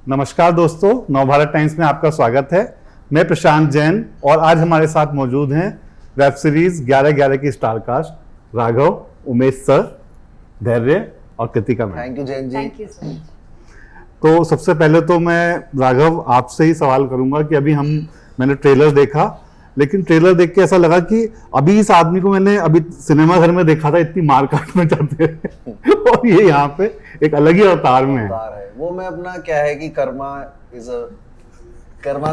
नमस्कार दोस्तों, नवभारत टाइम्स में आपका स्वागत है। मैं प्रशांत जैन और आज हमारे साथ मौजूद हैं वेब सीरीज 11/11 की स्टारकास्ट राघव, उमेश सर, धैर्य और Kritika ma'am. Thank you Jain ji. Thank you so much. तो सबसे पहले तो मैं राघव आपसे ही सवाल करूंगा कि मैंने ट्रेलर देखा, लेकिन ट्रेलर देख के ऐसा लगा कि अभी इस आदमी को मैंने अभी सिनेमा घर में देखा था इतनी मारकाट में जाते हुए और ये यहाँ पे एक अलग ही अवतार में है। वो मैं अपना क्या है कि कर्मा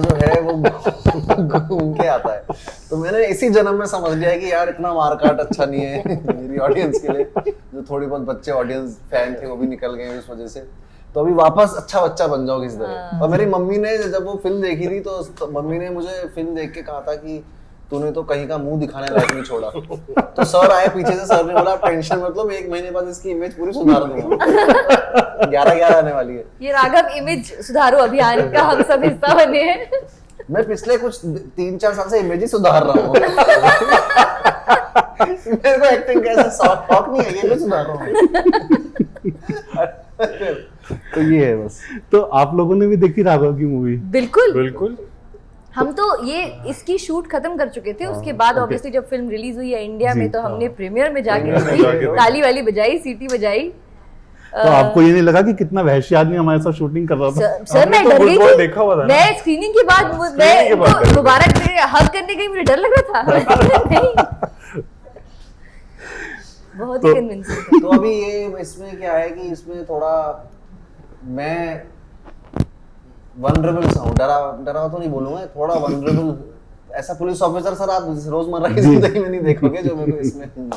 जो है वो घूम के आता है। तो मैंने इसी जन्म में समझ लिया है कि यार इतना मारकाट अच्छा नहीं है मेरी ऑडियंस के लिए। जो थोड़ी बहुत बच्चे ऑडियंस फैन थे वो भी निकल गए इस वजह से। तो अभी वापस अच्छा बच्चा बन जाओ किसी तरह। और मेरी मम्मी ने जब वो फिल्म देखी थी तो मम्मी ने मुझे फिल्म देख के कहा था कि तूने तो कहीं का मुंह दिखाने लायक नहीं छोड़ा। तो सर आए पीछे से, सर ने बोला टेंशन मतलब 1 महीने बाद इसकी इमेज पूरी सुधार दूंगा। 11/11 आने वाली है। ये राघव इमेज सुधारो अभियान का हम सब हिस्सा बने हैं। मैं पिछले कुछ 3-4 साल से इमेज ही सुधार रहा हूँ। मेरे को एक्टिंग कैसे शौक नहीं है, ये भी सुधार रहा हूँ। तो ये है बस। तो आप लोगों ने भी देखी राघव की मूवी? बिल्कुल। हम तो ये इसकी शूट खत्म कर चुके थे। उसके बाद ऑब्वियसली जब फिल्म रिलीज हुई है इंडिया में तो हमने प्रीमियर में जाके ताली वाली बजाई, सीटी बजाई। तो आपको ये नहीं लगा कि कितना वहशी आदमी हमारे साथ शूटिंग कर रहा था? सर मैं डर गई थी। मैं स्क्रीनिंग के बाद मैं दोबारा हग करने गई, मुझे डर लग रहा था। बहुत ही कन्विंसिंग। तो अभी ये इसमें क्या है कि इसमें थोड़ा मैं वनरेबल सा हूँ। डरा तो नहीं बोलूंगा, थोड़ा वनरेबल ऐसा पुलिस ऑफिसर सर आप रोजमर्रा की जिंदगी में नहीं देखोगे जो मेरे को इसमें हूँ।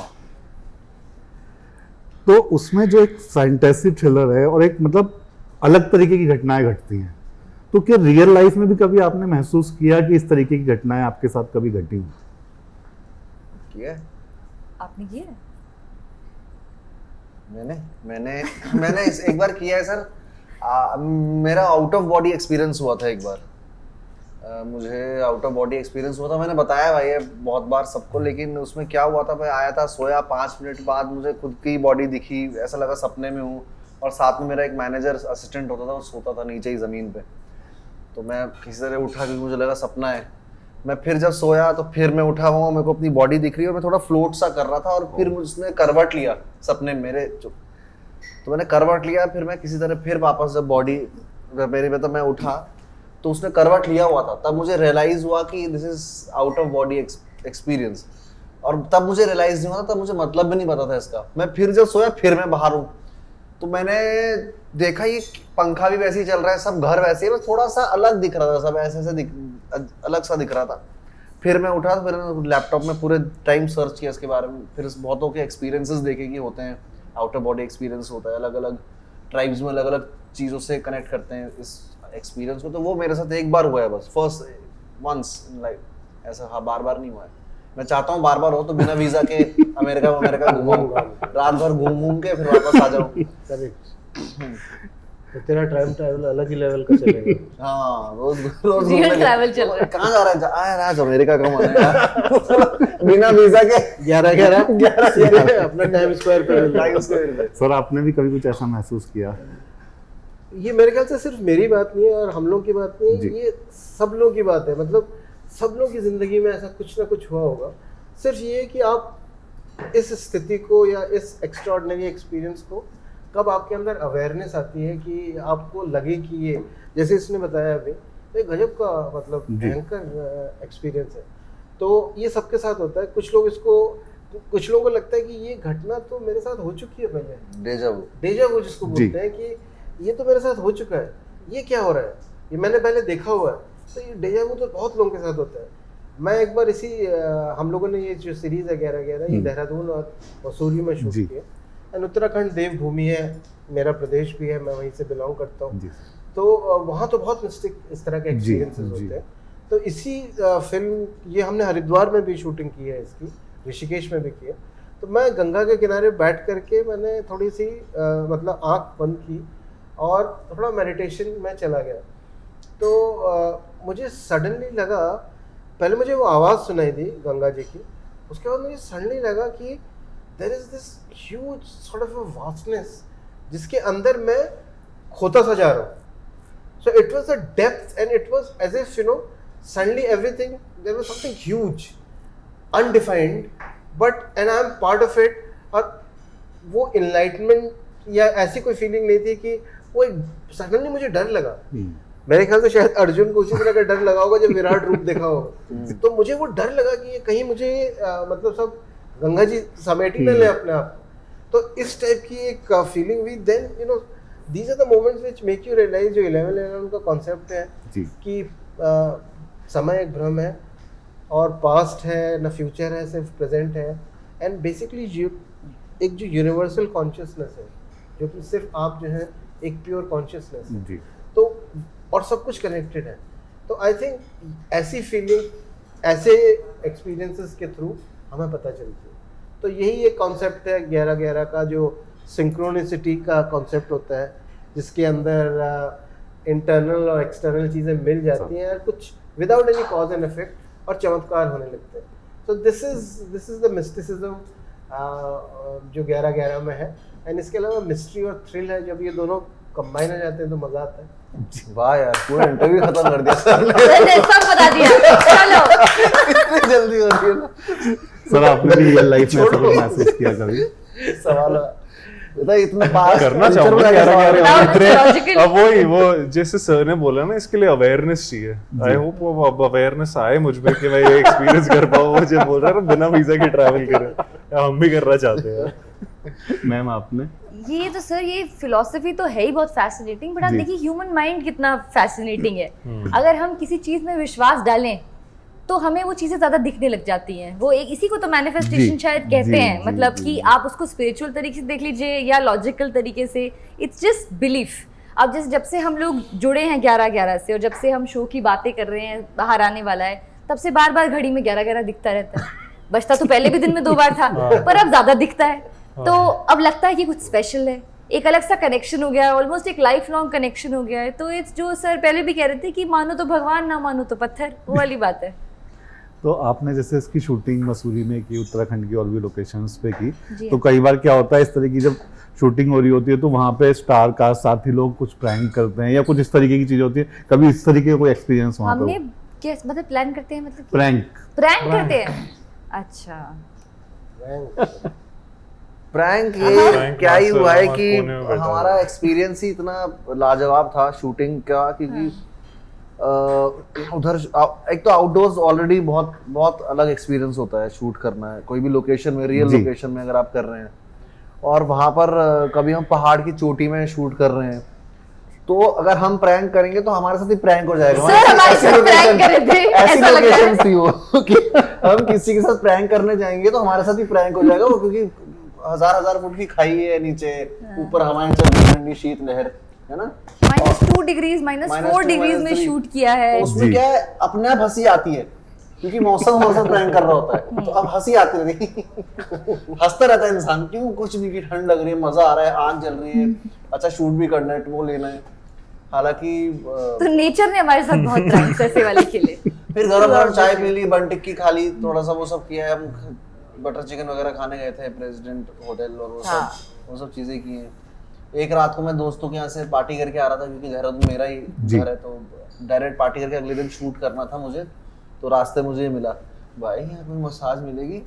तो उसमें जो एक फैंटेसी थ्रिलर है और एक मतलब अलग तरीके की घटनाएं घटती हैं, तो क्या रियल लाइफ में भी कभी आपने महसूस किया कि इस तरीके की घटनाएं आपके साथ कभी घटी हैं? किया आपने किया? मैंने एक बार किया है सर। मेरा आउट ऑफ बॉडी एक्सपीरियंस हुआ था एक बार। मुझे आउट ऑफ बॉडी एक्सपीरियंस हुआ था। मैंने बताया भाई ये बहुत बार सबको, लेकिन उसमें क्या हुआ था, मैं आया था, सोया, 5 मिनट बाद मुझे खुद की बॉडी दिखी, ऐसा लगा सपने में हूँ। और साथ में मेरा एक मैनेजर असिस्टेंट होता था, वो सोता था नीचे ही ज़मीन पे। तो मैं किसी तरह उठा क्योंकि मुझे लगा सपना है। मैं फिर जब सोया तो फिर मैं उठा हुआ, मेरे को अपनी बॉडी दिख रही है और मैं थोड़ा फ्लोट सा कर रहा था। और फिर उसने करवट लिया सपने मेरे, तो मैंने करवट लिया। फिर मैं किसी तरह फिर वापस जब बॉडी मेरी में, तो मैं उठा तो उसने करवट लिया हुआ था। तब मुझे रियलाइज हुआ कि this is out of body experience. और तब मुझे रियलाइज नहीं हुआ था, तब मुझे मतलब भी नहीं पता था इसका। मैं फिर जब सोया फिर मैं बाहर हूँ, तो मैंने देखा ये पंखा भी वैसे ही चल रहा है, सब घर वैसे ही, बस थोड़ा सा अलग दिख रहा था, सब ऐसे अलग सा दिख रहा था। फिर मैं उठा, फिर मैंने लैपटॉप में पूरे टाइम सर्च किया इसके बारे में। फिर बहुतों के एक्सपीरियंसेस देखे कि होते हैं, आउट ऑफ बॉडी एक्सपीरियंस होता है, अलग अलग ट्राइब्स में अलग अलग चीज़ों से कनेक्ट करते हैं इस एक्सपीरियंस को। तो वो मेरे साथ एक बार हुआ है बस, वंस इन लाइफ। ऐसा हाँ बार बार नहीं हुआ है। मैं चाहता हूँ बार बार हो, तो बिना वीज़ा के अमेरिका घूमूं, रात भर घूम के फिर वापस आ जाऊँ। तो तेरा टाइम ट्रैवल अलग ही लेवल का चलेगा। हाँ, रोज रियल ट्रैवल चल रहा है। कहाँ जा रहा है? आज अमेरिका का मन है। बिना वीजा के 11/11 अपना टाइम स्क्वायर पे। सर आपने भी कभी कुछ ऐसा महसूस किया? ये मेरे ख्याल से सिर्फ मेरी बात नहीं है और हम लोग की बात नहीं है, ये सब लोग की बात है। मतलब सब लोग की जिंदगी में ऐसा कुछ ना कुछ हुआ होगा। सिर्फ ये कि आप इस स्थिति को या इस एक्स्ट्राऑर्डिनरी एक्सपीरियंस को कब आपके अंदर अवेयरनेस आती है कि आपको लगे कि ये, जैसे इसने बताया अभी, एक गजब का मतलब भयंकर एक्सपीरियंस है। तो ये सबके साथ होता है। कुछ लोगों को लगता है कि ये घटना तो मेरे साथ हो चुकी है पहले, डेजा वू जिसको बोलते हैं, कि ये तो मेरे साथ हो चुका है, ये क्या हो रहा है, ये मैंने पहले देखा हुआ है। तो ये डेजा वू तो बहुत लोगों के साथ होता है। मैं एक बार इसी हम लोगों ने ये जो सीरीज है 11/11, ये देहरादून और मसूरी में शूट किया। एंड उत्तराखंड देवभूमि है, मेरा प्रदेश भी है, मैं वहीं से बिलोंग करता हूँ। तो वहाँ तो बहुत मिस्टेक इस तरह के एक्सपीरियंसेस होते हैं। तो इसी फिल्म ये हमने हरिद्वार में भी शूटिंग की है, इसकी ऋषिकेश में भी की है। तो मैं गंगा के किनारे बैठ करके मैंने थोड़ी सी मतलब आँख बंद की और थोड़ा मेडिटेशन में चला गया। तो मुझे सडनली लगा, पहले मुझे वो आवाज़ सुनाई दी गंगा जी की, उसके बाद मुझे सडनली लगा कि there is this huge sort of a vastness जिसके अंदर मैं खोता सा जा रहा हूँ। So it was a depth, and it was as if, you know, suddenly everything, there was something huge, undefined, and I'm part of it. और वो enlightenment या ऐसी कोई फीलिंग नहीं थी कि वो सडनली मुझे डर लगा। मेरे ख्याल से शायद अर्जुन को उसी तरह का डर लगा होगा जब विराट रूप देखा होगा। तो मुझे वो डर लगा कि ये कहीं मुझे मतलब सब गंगा जी समेट ही न ले अपने आप। तो इस टाइप की एक फीलिंग हुई। Then you know these are the moments which make you realise, जो 11/11 का कॉन्सेप्ट है कि समय एक भ्रम है और पास्ट है ना फ्यूचर है, सिर्फ प्रेजेंट है। एंड बेसिकली एक जो यूनिवर्सल कॉन्शियसनेस है, जो कि सिर्फ आप जो है एक प्योर कॉन्शियसनेस है, तो और सब कुछ कनेक्टेड है। तो आई थिंक ऐसी फीलिंग, ऐसे एक्सपीरियंसेस के थ्रू हमें पता चलती है। तो यही एक कॉन्सेप्ट है 11/11 का, जो सिंक्रोनिसिटी का कॉन्सेप्ट होता है, जिसके अंदर इंटरनल और एक्सटर्नल चीज़ें मिल जाती हैं और कुछ without any cause and effect और चमत्कार होने लगते हैं। तो दिस इज द मिस्टिसिज्म जो 11/11 में है। एंड इसके अलावा मिस्ट्री और थ्रिल है, जब ये दोनों कंबाइन हो जाते हैं तो मजा आता है। वाह यार, पूरा इंटरव्यू खत्म कर दिया सर ने, सब बता दिया। चलो इतनी जल्दी हो रही है ना सर, आपने भी रियल लाइफ में ऐसा महसूस किया कभी? सवाल बता, इतना पास करना चाहूंगा 11/11। अब वो जैसे सर ने बोला ना, इसके लिए अवेयरनेस चाहिए। आई होप वो अवेयरनेस आए मुझ में कि मैं ये एक्सपीरियंस कर पाऊँ। मुझे बोल रहा है बिना वीजा के ट्रैवल करे, हम भी करना चाहते हैं। मैम आपने? ये तो सर, ये फिलॉसफी तो है ही बहुत फैसिनेटिंग, बट आप देखिए ह्यूमन माइंड कितना फैसिनेटिंग है। अगर हम किसी चीज में विश्वास डालें तो हमें वो चीजें ज्यादा दिखने लग जाती हैं। वो एक इसी को तो मैनिफेस्टेशन शायद कहते हैं। मतलब कि आप उसको स्पिरिचुअल तरीके से देख लीजिए या लॉजिकल तरीके से, इट्स जस्ट बिलीफ। अब जब से हम लोग जुड़े हैं 11/11 से, और जब से हम शो की बातें कर रहे हैं, बाहर आने वाला है, तब से बार बार घड़ी में 11/11 दिखता रहता है। बचता तो पहले भी दिन में 2 बार था, पर अब ज्यादा दिखता है। तो अब लगता है कि कुछ स्पेशल है, एक अलग सा कनेक्शन हो गया है, ऑलमोस्ट एक लाइफ लॉन्ग कनेक्शन हो गया है। तो इट्स जो सर पहले भी कह रहे थे कि मानो तो भगवान, ना मानो तो पत्थर, वो वाली बात है। तो आपने जैसे इसकी शूटिंग मसूरी में की, उत्तराखंड की और भी लोकेशंस पे की, तो कई बार क्या होता है इस तरह की जब शूटिंग हो रही होती है तो वहाँ पे स्टार कास्ट साथी लोग कुछ प्रैंक करते हैं या कुछ इस तरीके की चीजें होती है, कभी इस तरीके का कोई एक्सपीरियंस वहाँ पे? हमने क्या मतलब प्लान करते हैं, मतलब प्रैंक करते हैं। अच्छा, प्रैंक ये क्या ही हुआ है कि हमारा एक्सपीरियंस ही इतना लाजवाब था शूटिंग का, क्योंकि उधर एक तो आउटडोर्स ऑलरेडी बहुत अलग एक्सपीरियंस होता है शूट करना है कोई भी लोकेशन में, रियल लोकेशन में अगर आप कर रहे हैं, और वहां पर कभी हम पहाड़ की चोटी में शूट कर रहे हैं, तो अगर हम प्रैंक करेंगे तो हमारे साथ ही प्रैंक हो जाएगा। सर हमारे साथ प्रैंक कर रहे थे, ऐसी ऐसा लग रहा है। लोकेशन थी वो कि हम किसी के साथ प्रैंक करने जाएंगे तो हमारे साथ ही प्रैंक हो जाएगा वो, क्योंकि हजार फुट की खाई है नीचे, ऊपर हवाएं चल रही ठंडी शीत लहर है ना, -2 डिग्रीज -4 डिग्रीज में शूट किया है। तो उसमें क्या है, अपने आप हंसी आती है क्योंकि मौसम प्रैंक कर रहा होता है, तो अब हंसी आती रहती हंसता रहता है इंसान, क्यों कुछ नहीं की ठंड लग रही है, मजा आ रहा है, आग जल रही है, अच्छा शूट भी करना है, वो लेना है। हालांकि तो नेचर ने हमारे साथ बहुत प्रैंक्स ऐसे वाले खेले। फिर गरम चाय पी ली, बन टिक्की खा ली, थोड़ा सा वो सब किया है, हम बटर चिकन वगैरह खाने गए थे प्रेसिडेंट होटल, और वो सब चीजें की हैं। एक रात को मैं दोस्तों के यहाँ से पार्टी करके आ रहा था, क्योंकि देहरादून मेरा ही घर है, तो डायरेक्ट पार्टी करके अगले दिन शूट करना था मुझे, तो रास्ते मुझे मिला, भाई यहाँ पे मसाज मिलेगी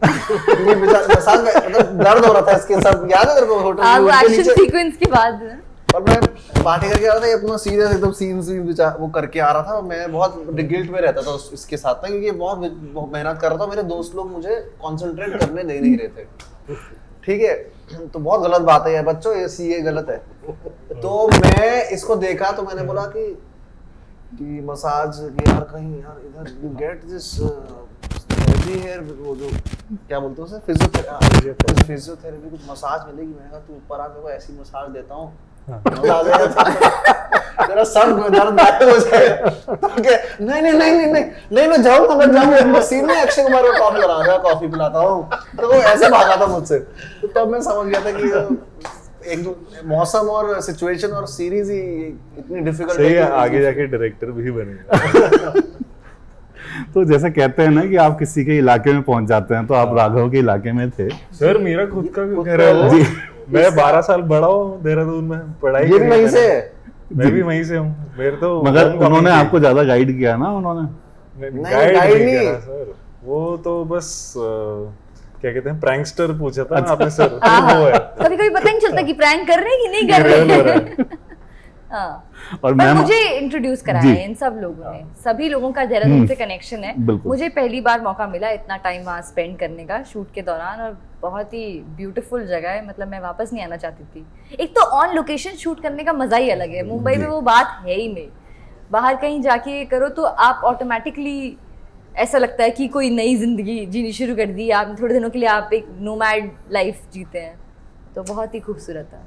मसाज मतलब दर्द हो रहा था इसके, सब याद है तेरे को होटल एक्शन सीक्वेंस के बाद, और मैं पार्टी करके आ रहा था, अपना सीरियस एकदम सीन वो करके आ रहा था, मैं बहुत गिल्ट में रहता था इसके साथ ना, क्योंकि बहुत मेहनत कर रहा था, मेरे दोस्त लोग मुझे कंसंट्रेट करने दे नहीं रहे थे, ठीक है, तो बहुत गलत बात है यार बच्चों, ये गलत है। तो मैं इसको देखा तो मैंने बोला कि मसाज यार कहीं यार इधर you get this therapy here, वो जो क्या बोलते हैं उसे, फिजियोथेरेपी कुछ मसाज मिलेगी, मैंने कहा तू ऊपर आ, को ऐसी मसाज देता हूँ तेरा सब दर्द गायब हो जाएगा। नहीं मैं जाऊंगा, मैं जाऊंगा सीन में अक्षय कुमार को कॉफी बनाऊंगा, कॉफी पिलाता हूँ, तो वो ऐसे भागा था मुझसे। तो तब मैं समझ गया था कि एक मौसम और सिचुएशन और सीरीज ही इतनी डिफिकल्ट है, आगे जाके डायरेक्टर भी बनेगा। तो जैसा कहते हैं ना कि आप किसी के इलाके में पहुंच जाते हैं, तो आप राघव के इलाके में थे। सर मेरा खुद का घर है वो, मैं 12 साल बड़ा हूँ देहरादून में, पढ़ाई ये भी वहीं से मैं भी वहीं से हूँ, मेरे तो मगर homecoming उन्होंने थी। आपको ज्यादा गाइड किया ना उन्होंने? नहीं, गाइड guide नहीं नहीं। करा सर, वो तो बस क्या कहते हैं, प्रैंकस्टर पूछा था ना आपने सर, तो वो है कभी कभी पता ही नहीं चलता कि प्रैंक कर रहे हैं कि नहीं कर real हो रहा रहे है। हैं। हाँ। और पर मैम मुझे इंट्रोड्यूस कराया जी। है इन सब लोगों ने, सभी लोगों का देहरादून से कनेक्शन है। बिल्कुल। मुझे पहली बार मौका मिला इतना टाइम वहाँ स्पेंड करने का शूट के दौरान, और बहुत ही ब्यूटीफुल जगह है, मतलब मैं वापस नहीं आना चाहती थी। एक तो ऑन लोकेशन शूट करने का मजा ही अलग है, मुंबई में जी। वो बात है ही नहीं। बाहर कहीं जाके करो तो आप ऑटोमेटिकली ऐसा लगता है कि कोई नई जिंदगी जीनी शुरू कर दी, आप थोड़े दिनों के लिए आप एक नोमैड लाइफ जीते हैं, तो बहुत ही खूबसूरत है।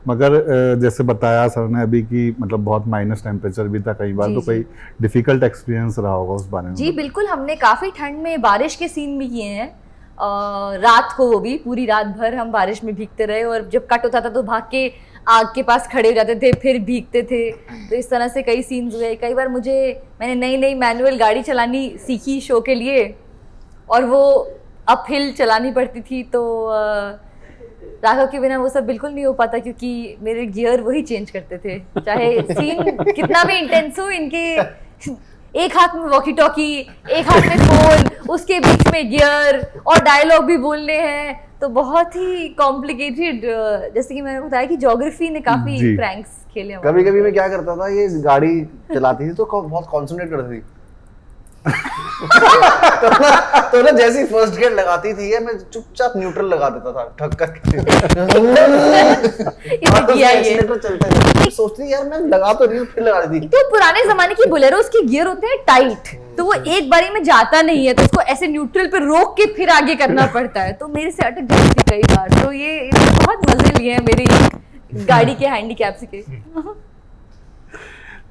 मगर जैसे बताया सर ने अभी कि मतलब बहुत माइनस टेम्परेचर भी था कई बार, जी, तो जी। कोई डिफिकल्ट एक्सपीरियंस रहा होगा उस बारे में? जी बिल्कुल, हमने काफ़ी ठंड में बारिश के सीन भी किए हैं। रात को वो भी पूरी रात भर हम बारिश में भीगते रहे, और जब कट होता था तो भाग के आग के पास खड़े हो जाते थे, फिर भीगते थे। तो इस तरह से कई सीन्स हुए। कई बार मैंने नई नई मैनुअल गाड़ी चलानी सीखी शो के लिए, और वो अपहिल चलानी पड़ती थी, तो राघव के बिना वो सब बिल्कुल नहीं हो पाता, क्योंकि मेरे गियर वही चेंज करते थे, चाहे सीन कितना भी इंटेंस हो। इनके एक हाथ में वॉकी टॉकी, एक हाथ में फोन, उसके बीच में गियर, और डायलॉग भी बोलने हैं, तो बहुत ही कॉम्प्लिकेटेड। जैसे कि मैंने बताया कि ज्योग्राफी ने जी। काफी प्रैंक्स खेले हमारे कभी कभी ऊपर। मैं क्या करता था, ये गाड़ी चलाती थी तो बहुत कॉन्सेंट्रेट करती थी। तो ना जैसी फर्स्ट गियर लगाती थी ये, मैं चुपचाप न्यूट्रल लगा देता था ठक करके। इसे किया ये। एक्सीलेटर चलता है, सोचती थी यार मैं लगा तो रही हूँ, फिर लगा देती। तो पुराने जमाने की बोलेरो, उसके गियर होते हैं टाइट, तो वो एक बारी में जाता नहीं है, तो उसको ऐसे न्यूट्रल पे रोक के फिर आगे करना पड़ता है, तो मेरे से अटक जाती थी कई बार। तो ये बहुत मजे लिए हैं मेरी गाड़ी के हैंडीकैप के।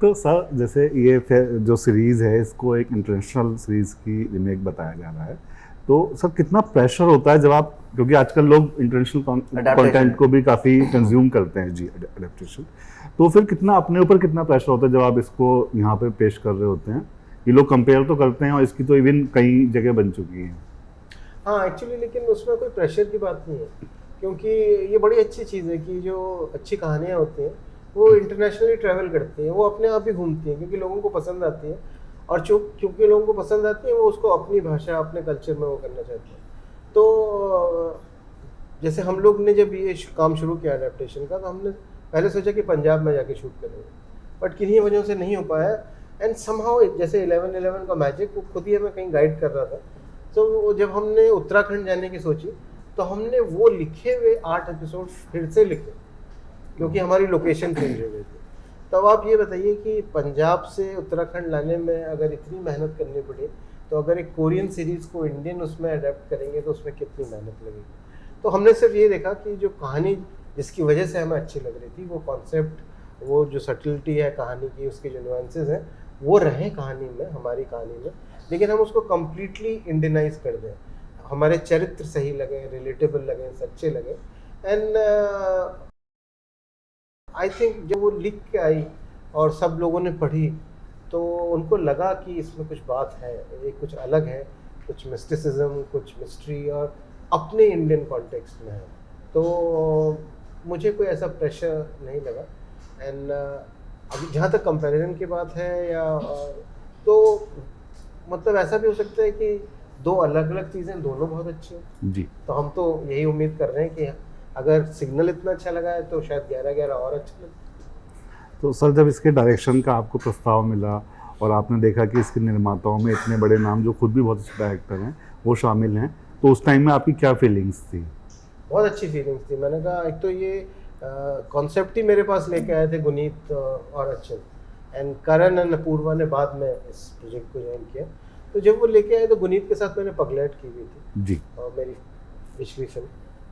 तो सर जैसे ये फिर जो सीरीज है इसको एक इंटरनेशनल सीरीज की रिमेक बताया जा रहा है, तो सर कितना प्रेशर होता है जब आप, क्योंकि आजकल लोग इंटरनेशनल कंटेंट को भी काफ़ी कंज्यूम करते हैं जी, अडेप्टेशन, तो फिर कितना अपने ऊपर कितना प्रेशर होता है जब आप इसको यहाँ पे पेश कर रहे होते हैं? ये लोग कंपेयर तो करते हैं और इसकी तो इवन कई जगह बन चुकी है। हाँ एक्चुअली, लेकिन उसमें कोई प्रेशर की बात नहीं है, क्योंकि ये बड़ी अच्छी चीज़ है कि जो अच्छी कहानियाँ होती हैं वो इंटरनेशनली ट्रैवल करती हैं, वो अपने आप ही घूमती हैं, क्योंकि लोगों को पसंद आती हैं, और क्योंकि लोगों को पसंद आती है वो उसको अपनी भाषा अपने कल्चर में वो करना चाहते हैं। तो जैसे हम लोग ने जब ये काम शुरू किया अडेप्टेशन का, तो हमने पहले सोचा कि पंजाब में जाके शूट करेंगे, बट किन्हीं वजहों से नहीं हो पाया। एंड समहाउ जैसे 11/11 का मैजिक वो खुद ही हमें कहीं गाइड कर रहा था, तो जब हमने उत्तराखंड जाने की सोची तो हमने वो लिखे हुए 8 एपिसोड फिर से लिखे, क्योंकि हमारी लोकेशन चेंज हो गई थी। तब आप ये बताइए कि पंजाब से उत्तराखंड लाने में अगर इतनी मेहनत करनी पड़ी, तो अगर एक कोरियन सीरीज़ को इंडियन उसमें अडेप्ट करेंगे तो उसमें कितनी मेहनत लगेगी। तो हमने सिर्फ ये देखा कि जो कहानी जिसकी वजह से हमें अच्छी लग रही थी, वो कॉन्सेप्ट, वो जो सटलिटी है कहानी की, उसके जो नुआंसेस हैं वो रहे कहानी में, हमारी कहानी में, लेकिन हम उसको कम्प्लीटली इंडियनाइज कर दें, हमारे चरित्र सही लगे, रिलेटेबल लगे, सच्चे लगे। एंड आई थिंक जब वो लिख के आई और सब लोगों ने पढ़ी, तो उनको लगा कि इसमें कुछ बात है, ये कुछ अलग है, कुछ मिस्टिसिज्म, कुछ मिस्ट्री, और अपने इंडियन कॉन्टेक्स्ट में है। तो मुझे कोई ऐसा प्रेशर नहीं लगा। एंड अभी जहाँ तक कंपैरिजन की बात है, या तो मतलब ऐसा भी हो सकता है कि दो अलग अलग चीज़ें दोनों बहुत अच्छी हैं जी। तो हम तो यही उम्मीद कर रहे हैं कि अगर सिग्नल इतना अच्छा लगा है तो शायद 11/11 और अच्छा लगे। तो सर जब इसके डायरेक्शन का आपको प्रस्ताव मिला और आपने देखा कि इसके निर्माताओं में इतने बड़े नाम जो खुद भी बहुत अच्छे डायरेक्टर हैं वो शामिल हैं, तो उस टाइम में आपकी क्या फीलिंग्स थी? बहुत अच्छी फीलिंग्स थी। मैंने कहा एक तो ये कॉन्सेप्ट ही मेरे पास लेके आए थे गुनीत और अच्युत, एंड करण एंड अपूर्वा ने बाद में इस प्रोजेक्ट को ज्वाइन किया। तो जब वो लेके आए तो गुनीत के साथ मैंने पगलेट की हुई थी जी। मेरी पिछली फिल्म,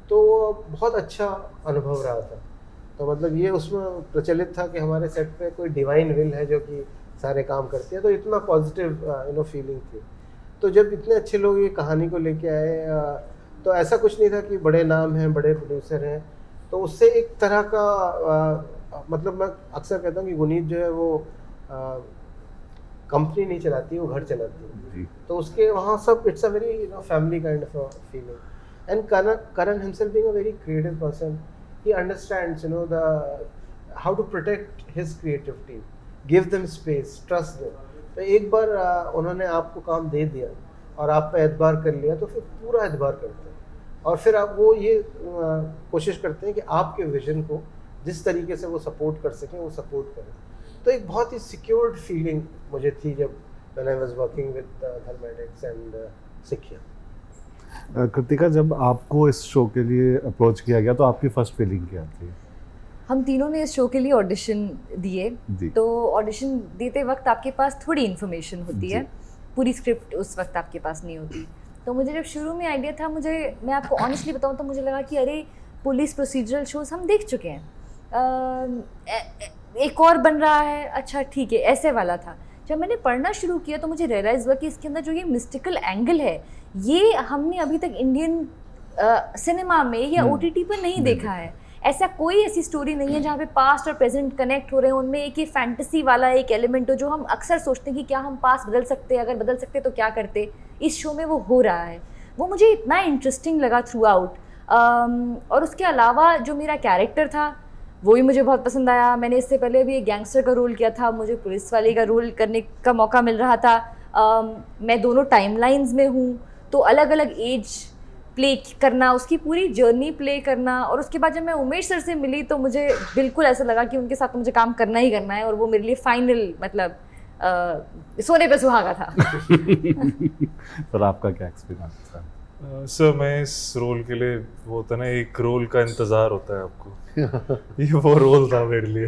तो बहुत अच्छा अनुभव रहा था। तो मतलब ये उसमें प्रचलित था कि हमारे सेट पे कोई डिवाइन विल है जो कि सारे काम करती है, तो इतना पॉजिटिव फीलिंग थी। तो जब इतने अच्छे लोग ये कहानी को लेके आए, तो ऐसा कुछ नहीं था कि बड़े नाम हैं, बड़े प्रोड्यूसर हैं, तो उससे एक तरह का मतलब मैं अक्सर कहता हूँ कि गुनीत जो है वो कंपनी नहीं चलाती, वो घर चलाती है। तो उसके वहाँ सब it's a very family kind of feeling. And Karan himself being a very creative person, he understands the how to protect his creativity, give them space, trust them. तो एक बार उन्होंने आपको काम दे दिया और आप पे एतबार कर लिया तो फिर पूरा एतबार करते हैं और फिर आप वो ये कोशिश करते हैं कि आपके विजन को जिस तरीके से वो सपोर्ट कर सकें वो सपोर्ट करें. तो एक बहुत ही सिक्योर्ड फीलिंग मुझे थी जब when I was working with Thermatics and Sikya. Kritika, जब आपको इस शो के लिए अप्रोच किया गया तो आपकी फर्स्ट फीलिंग क्या थी? हम तीनों ने इस शो के लिए ऑडिशन दिए. तो ऑडिशन देते वक्त आपके पास थोड़ी इन्फॉर्मेशन होती है, पूरी स्क्रिप्ट उस वक्त आपके पास नहीं होती. तो मुझे जब शुरू में आइडिया था, मैं आपको ऑनेस्टली बताऊं तो मुझे लगा कि अरे पुलिस प्रोसीजरल शोज हम देख चुके हैं, एक और बन रहा है, अच्छा ठीक है, ऐसे वाला था. जब मैंने पढ़ना शुरू किया तो मुझे रियलाइज़ हुआ कि इसके अंदर जो ये मिस्टिकल एंगल है ये हमने अभी तक इंडियन सिनेमा में या OTT पर नहीं देखा है. ऐसी स्टोरी नहीं है जहाँ पे पास्ट और प्रेजेंट कनेक्ट हो रहे हैं, उनमें एक ये फैंटेसी वाला एक एलिमेंट हो जो हम अक्सर सोचते हैं कि क्या हम पास्ट बदल सकते हैं, अगर बदल सकते तो क्या करते. इस शो में वो हो रहा है. वो मुझे इतना इंटरेस्टिंग लगा थ्रू आउट. और उसके अलावा जो मेरा कैरेक्टर था वो भी मुझे बहुत पसंद आया. मैंने इससे पहले भी एक गैंगस्टर का रोल किया था, मुझे पुलिस वाले का रोल करने का मौका मिल रहा था. मैं दोनों टाइमलाइंस में हूँ, तो अलग अलग एज प्ले करना, उसकी पूरी जर्नी प्ले करना. और उसके बाद जब मैं उमेश सर से मिली तो मुझे बिल्कुल ऐसा लगा कि उनके साथ मुझे काम करना ही करना है और वो मेरे लिए फाइनल मतलब सोने पे सुहागा था. पर आपका क्या एक्सपीरियंस था? सर मैं इस रोल के लिए, वो होता है ना एक रोल का इंतज़ार होता है आपको. ये वो रोल था मेरे लिए,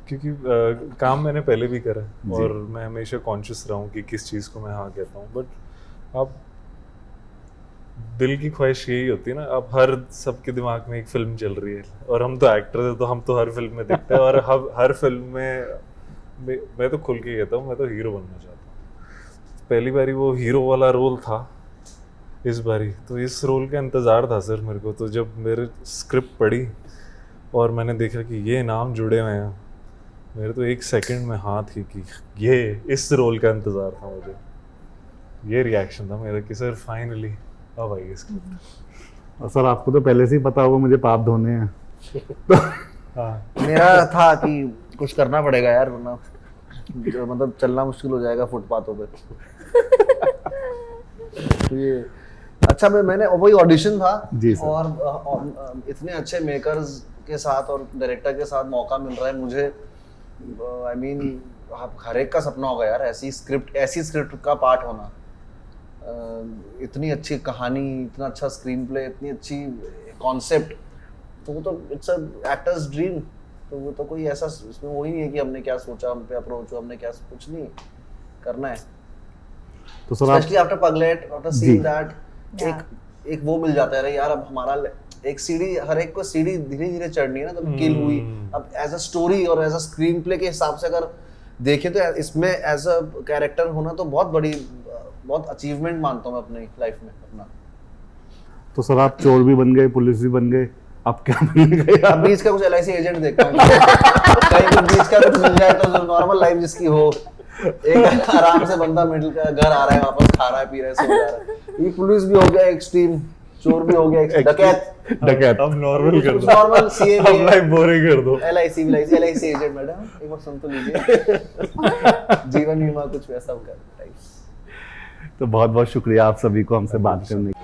क्योंकि काम मैंने पहले भी करा और मैं हमेशा कॉन्शियस रहा हूँ कि किस चीज़ को मैं हाँ कहता हूँ. बट अब दिल की ख्वाहिश यही होती है ना, अब हर सबके दिमाग में एक फिल्म चल रही है और हम तो एक्टर हैं तो हम तो हर फिल्म में दिखते हैं और हर फिल्म में मैं तो खुल के कहता हूँ मैं तो हीरो बनना चाहता हूँ. पहली बारी वो हीरो वाला रोल था इस बारी, तो इस रोल का इंतज़ार था सर मेरे को. तो जब मेरे स्क्रिप्ट पढ़ी और मैंने देखा कि ये नाम जुड़े हुए हैं, मेरे तो एक सेकंड में हाँ थी कि ये इस रोल का इंतज़ार था मुझे. ये रिएक्शन था मेरा कि सर फाइनली अब आई इसकी. और सर आपको तो पहले से ही पता होगा मुझे पाप धोने हैं. तो हाँ, मेरा था कि कुछ करना पड़ेगा यार, वरना मतलब चलना मुश्किल हो जाएगा फुटपाथों पे. तो ये अच्छा, मैंने वही ऑडिशन था जी सर. और इतने अच्छे मेकर्स के साथ और डायरेक्टर के साथ मौका मिल रहा है मुझे. आई मीन हर एक का सपना होगा यार ऐसी स्क्रिप्ट का पार्ट होना. इतनी अच्छी कहानी, इतना अच्छा स्क्रीन प्ले, इतनी अच्छी कॉन्सेप्ट, तो वो तो इट्स अ एक्टर्स ड्रीम. तो वो तो कोई ऐसा इसमें वो ही नहीं है कि हमने क्या सोचा, हम पे अप्रोच हो, हमने क्या, कुछ नहीं करना है. तो sir specially after Pagglait, after seeing that एक वो मिल जाता है यार. अब हमारा एक सीढ़ी, हर एक को सीढ़ी धीरे धीरे चढ़नी है ना. तो किल हुई, अब एज अ स्टोरी और एज अ स्क्रीन प्ले के हिसाब से अगर देखें तो इसमें एज अ कैरेक्टर होना तो बहुत अचीवमेंट मानता हूँ मैं अपनी लाइफ में अपना. तो सर आप चोर भी बन गए, पुलिस भी बन गए, आप क्या बन गए? अब बीच का कुछ LIC एजेंट देखता हूँ. कहीं कुछ बीच का कुछ मिल जाए तो नॉर्मल लाइफ जिसकी हो, एक आराम से बंदा मिडिल का घर आ रहा है, वापस खा रहा है, पी रहा है, सो जा रहा है. ये पुलिस भी हो गया एक्सट्रीम, चोर भी हो गया, डकैत. अब नॉर्मल कर दो, नॉर्मल CA अब लाइफ बोरिंग कर दो. LIC एजेंट मैडम एक बार सुन तो लीजिए. जीवन बीमा कुछ वैसा होगा टाइप्स. तो बहुत बहुत शुक्रिया आप सभी को हमसे बात करने के लिए.